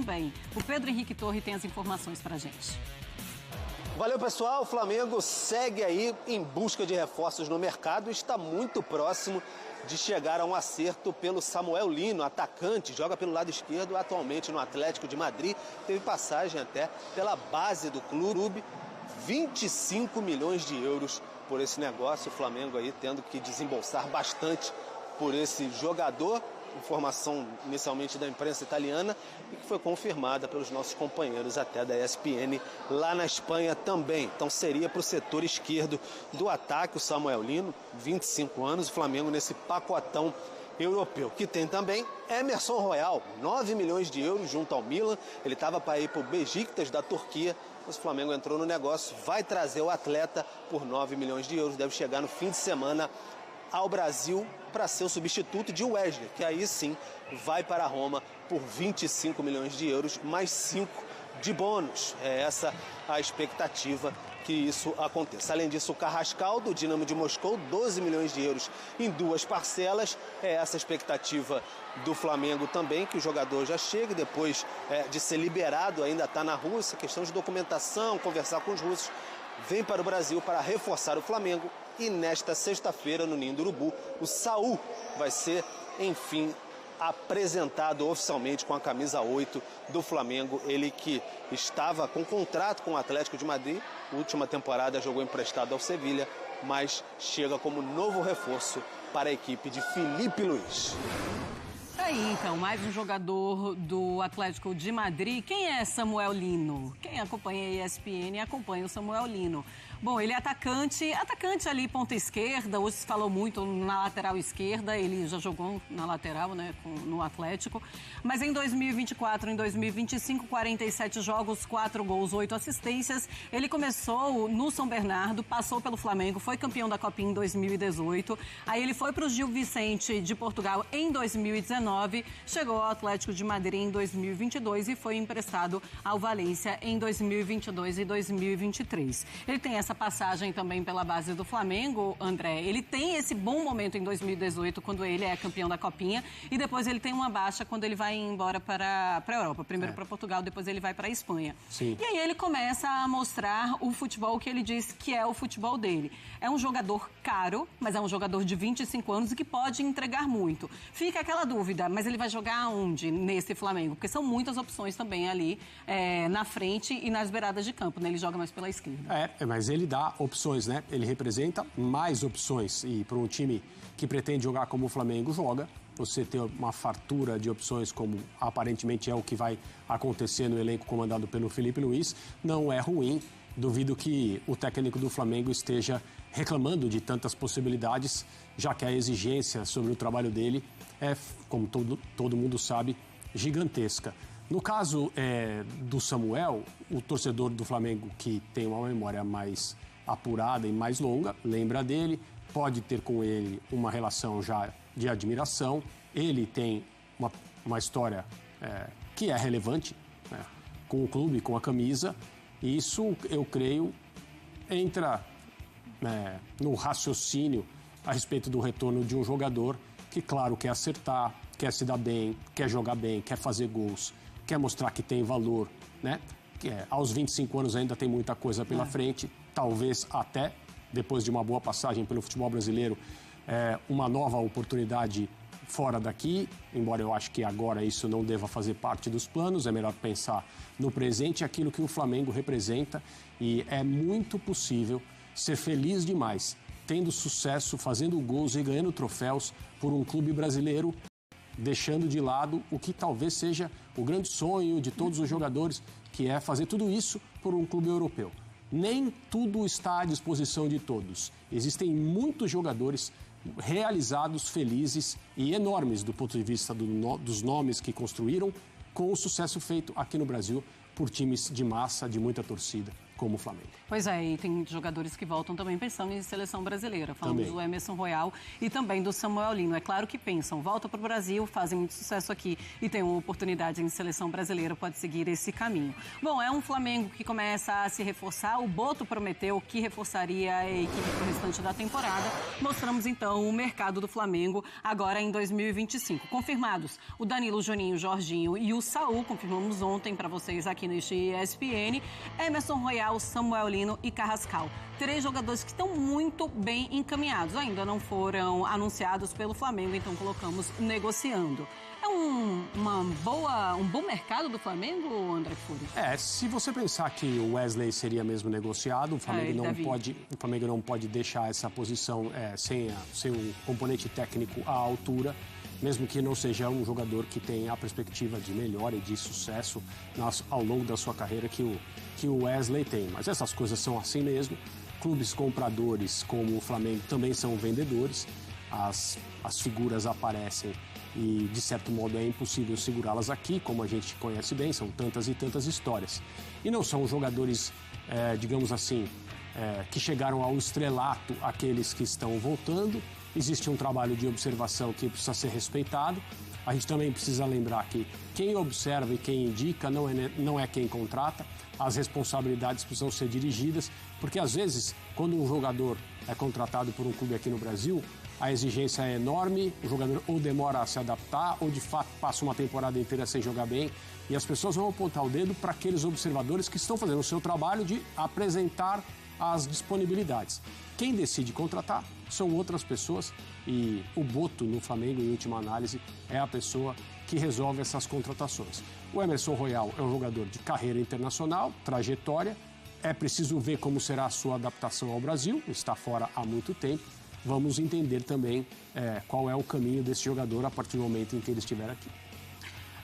também. O Pedro Henrique Torre tem as informações pra gente. Valeu, pessoal. O Flamengo segue aí em busca de reforços no mercado e está muito próximo de chegar a um acerto pelo Samuel Lino, atacante, joga pelo lado esquerdo, atualmente no Atlético de Madrid, teve passagem até pela base do clube, 25 milhões de euros por esse negócio, o Flamengo aí tendo que desembolsar bastante por esse jogador, informação inicialmente da imprensa italiana e que foi confirmada pelos nossos companheiros até da ESPN lá na Espanha também. Então seria para o setor esquerdo do ataque o Samuel Lino, 25 anos, o Flamengo nesse pacotão europeu, que tem também Emerson Royal, 9 milhões de euros junto ao Milan, ele estava para ir para o Beşiktaş da Turquia, mas o Flamengo entrou no negócio, vai trazer o atleta por 9 milhões de euros, deve chegar no fim de semana ao Brasil para ser o substituto de Wesley, que aí sim vai para Roma por 25 milhões de euros, mais 5 de bônus. É essa a expectativa que isso aconteça. Além disso, o Carrascal, do Dinamo de Moscou, 12 milhões de euros em 2 parcelas. É essa a expectativa do Flamengo também, que o jogador já chegue, depois de ser liberado, ainda está na Rússia, questão de documentação, conversar com os russos, vem para o Brasil para reforçar o Flamengo. E nesta sexta-feira, no Ninho do Urubu, o Saul vai ser, enfim, apresentado oficialmente com a camisa 8 do Flamengo. Ele que estava com contrato com o Atlético de Madrid, última temporada jogou emprestado ao Sevilha, mas chega como novo reforço para a equipe de Filipe Luís. Aí, então, mais um jogador do Atlético de Madrid. Quem é Samuel Lino? Quem acompanha a ESPN acompanha o Samuel Lino. Bom, ele é atacante ali, ponta esquerda, hoje se falou muito na lateral esquerda, ele já jogou na lateral, né, no Atlético, mas em 2024, em 2025, 47 jogos, 4 gols, 8 assistências, ele começou no São Bernardo, passou pelo Flamengo, foi campeão da Copinha em 2018, aí ele foi para o Gil Vicente de Portugal em 2019, chegou ao Atlético de Madrid em 2022 e foi emprestado ao Valência em 2022 e 2023. Ele tem essa passagem também pela base do Flamengo, André. Ele tem esse bom momento em 2018, quando ele é campeão da Copinha, e depois ele tem uma baixa quando ele vai embora para a Europa. Primeiro para Portugal, depois ele vai para a Espanha. Sim. E aí ele começa a mostrar o futebol que ele diz que é o futebol dele. É um jogador caro, mas é um jogador de 25 anos e que pode entregar muito. Fica aquela dúvida, mas ele vai jogar onde nesse Flamengo? Porque são muitas opções também ali na frente e nas beiradas de campo, né? Ele joga mais pela esquerda. Mas ele dá opções, né? Ele representa mais opções. E para um time que pretende jogar como o Flamengo joga, você ter uma fartura de opções, como aparentemente é o que vai acontecer no elenco comandado pelo Filipe Luís, não é ruim. Duvido que o técnico do Flamengo esteja reclamando de tantas possibilidades, já que a exigência sobre o trabalho dele é, como todo mundo sabe, gigantesca. No caso do Samuel, o torcedor do Flamengo que tem uma memória mais apurada e mais longa, lembra dele, pode ter com ele uma relação já de admiração. Ele tem uma história que é relevante, né, com o clube, com a camisa. E isso, eu creio, entra no raciocínio a respeito do retorno de um jogador que, claro, quer acertar, quer se dar bem, quer jogar bem, quer fazer gols, quer mostrar que tem valor, né? Aos 25 anos ainda tem muita coisa pela frente, talvez até, depois de uma boa passagem pelo futebol brasileiro, uma nova oportunidade fora daqui, embora eu acho que agora isso não deva fazer parte dos planos, é melhor pensar no presente, aquilo que o Flamengo representa, e é muito possível ser feliz demais, tendo sucesso, fazendo gols e ganhando troféus por um clube brasileiro, deixando de lado o que talvez seja o grande sonho de todos os jogadores, que é fazer tudo isso por um clube europeu. Nem tudo está à disposição de todos. Existem muitos jogadores realizados, felizes e enormes do ponto de vista dos nomes que construíram, com o sucesso feito aqui no Brasil por times de massa, de muita torcida. como o Flamengo. Pois é, e tem jogadores que voltam também pensando em seleção brasileira. Falamos Também. do Emerson Royal e também do Samuel Lino. É claro que pensam, volta para o Brasil, fazem muito sucesso aqui e tem uma oportunidade em seleção brasileira, pode seguir esse caminho. Bom, é um Flamengo que começa a se reforçar. O Boto prometeu que reforçaria a equipe para o restante da temporada. Mostramos então o mercado do Flamengo agora em 2025. Confirmados o Danilo, o Juninho, o Jorginho e o Saul, confirmamos ontem para vocês aqui neste ESPN. Emerson Royal, Samuel Lino e Carrascal. 3 jogadores que estão muito bem encaminhados. Ainda não foram anunciados pelo Flamengo, então colocamos negociando. É um bom mercado do Flamengo, André Fury? Se você pensar que o Wesley seria mesmo negociado, o Flamengo, não pode deixar essa posição sem o componente técnico à altura, mesmo que não seja um jogador que tenha a perspectiva de melhora e de sucesso ao longo da sua carreira que o Wesley tem. Mas essas coisas são assim mesmo. Clubes compradores como o Flamengo também são vendedores. As figuras aparecem e, de certo modo, é impossível segurá-las aqui, como a gente conhece bem, são tantas e tantas histórias. E não são jogadores, digamos assim, que chegaram ao estrelato, aqueles que estão voltando. Existe um trabalho de observação que precisa ser respeitado. A gente também precisa lembrar que quem observa e quem indica não é quem contrata. As responsabilidades precisam ser dirigidas, porque às vezes, quando um jogador é contratado por um clube aqui no Brasil, a exigência é enorme, o jogador ou demora a se adaptar, ou de fato passa uma temporada inteira sem jogar bem, e as pessoas vão apontar o dedo para aqueles observadores que estão fazendo o seu trabalho de apresentar as disponibilidades. Quem decide contratar são outras pessoas, e o Boto no Flamengo, em última análise, é a pessoa que resolve essas contratações. O Emerson Royal é um jogador de carreira internacional, trajetória, é preciso ver como será a sua adaptação ao Brasil, está fora há muito tempo. Vamos entender também qual é o caminho desse jogador a partir do momento em que ele estiver aqui.